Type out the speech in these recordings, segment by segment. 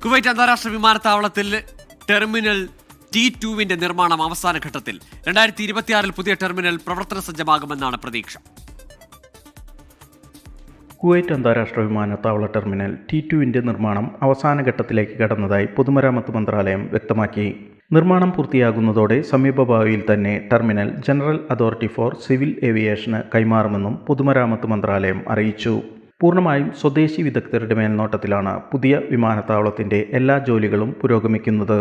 Kuwait അന്താരാഷ്ട്ര വിമാനത്താവളത്തിൽ terminal T2 നിർമ്മാണം അവസാന ഘട്ടത്തിൽ. 2026 പുതിയ ടെർമിനൽ പ്രവർത്തന സജ്ജമാകുമെന്നാണ് പ്രതീക്ഷ. കുവൈറ്റ് അന്താരാഷ്ട്ര വിമാനത്താവള ടെർമിനൽ T2 നിർമ്മാണം അവസാന ഘട്ടത്തിലേക്ക് കടന്നതായി പൊതുമരാമത്ത് മന്ത്രാലയം വ്യക്തമാക്കി. നിർമ്മാണം പൂർത്തിയാകുന്നതോടെ സമീപഭാവിയിൽ തന്നെ terminal general authority for civil ഏവിയേഷന് കൈമാറുമെന്നും പൊതുമരാമത്ത് മന്ത്രാലയം അറിയിച്ചു. പൂർണ്ണമായും സ്വദേശി വിദഗ്ധരുടെ മേൽനോട്ടത്തിലാണ് പുതിയ വിമാനത്താവളത്തിൻ്റെ എല്ലാ ജോലികളും പുരോഗമിക്കുന്നത്.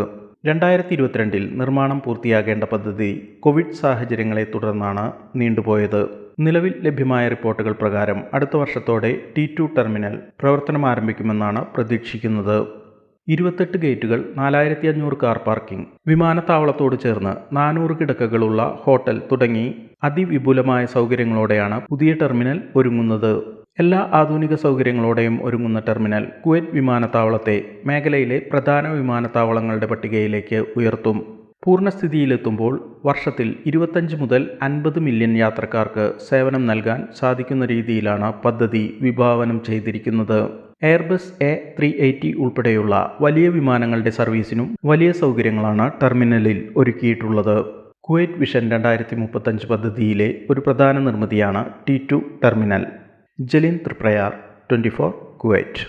2022 നിർമ്മാണം പൂർത്തിയാകേണ്ട പദ്ധതി കോവിഡ് സാഹചര്യങ്ങളെ തുടർന്നാണ് നീണ്ടുപോയത്. നിലവിൽ ലഭ്യമായ റിപ്പോർട്ടുകൾ പ്രകാരം അടുത്ത വർഷത്തോടെ T2 ടെർമിനൽ പ്രവർത്തനം ആരംഭിക്കുമെന്നാണ് പ്രതീക്ഷിക്കുന്നത്. 28 ഗേറ്റുകൾ, 4500 കാർ പാർക്കിംഗ്, വിമാനത്താവളത്തോട് ചേർന്ന് 400 കിടക്കകളുള്ള ഹോട്ടൽ തുടങ്ങി അതിവിപുലമായ സൗകര്യങ്ങളോടെയാണ് പുതിയ ടെർമിനൽ ഒരുങ്ങുന്നത്. എല്ലാ ആധുനിക സൗകര്യങ്ങളോടെയും ഒരുങ്ങുന്ന ടെർമിനൽ കുവൈറ്റ് വിമാനത്താവളത്തെ മേഖലയിലെ പ്രധാന വിമാനത്താവളങ്ങളുടെ പട്ടികയിലേക്ക് ഉയർത്തും. പൂർണ്ണസ്ഥിതിയിലെത്തുമ്പോൾ വർഷത്തിൽ 25 മുതൽ 50 മില്യൺ യാത്രക്കാർക്ക് സേവനം നൽകാൻ സാധിക്കുന്ന രീതിയിലാണ് പദ്ധതി വിഭാവനം ചെയ്തിരിക്കുന്നത്. എയർബസ് A380 ഉൾപ്പെടെയുള്ള വലിയ വിമാനങ്ങളുടെ സർവീസിനും വലിയ സൗകര്യങ്ങളാണ് ടെർമിനലിൽ ഒരുക്കിയിട്ടുള്ളത്. കുവൈറ്റ് വിഷൻ 2035 പദ്ധതിയിലെ ഒരു പ്രധാന നിർമ്മിതിയാണ് T2 ടെർമിനൽ. ജലീൻ തൃപ്രയാർ, 24 കുവൈറ്റ്.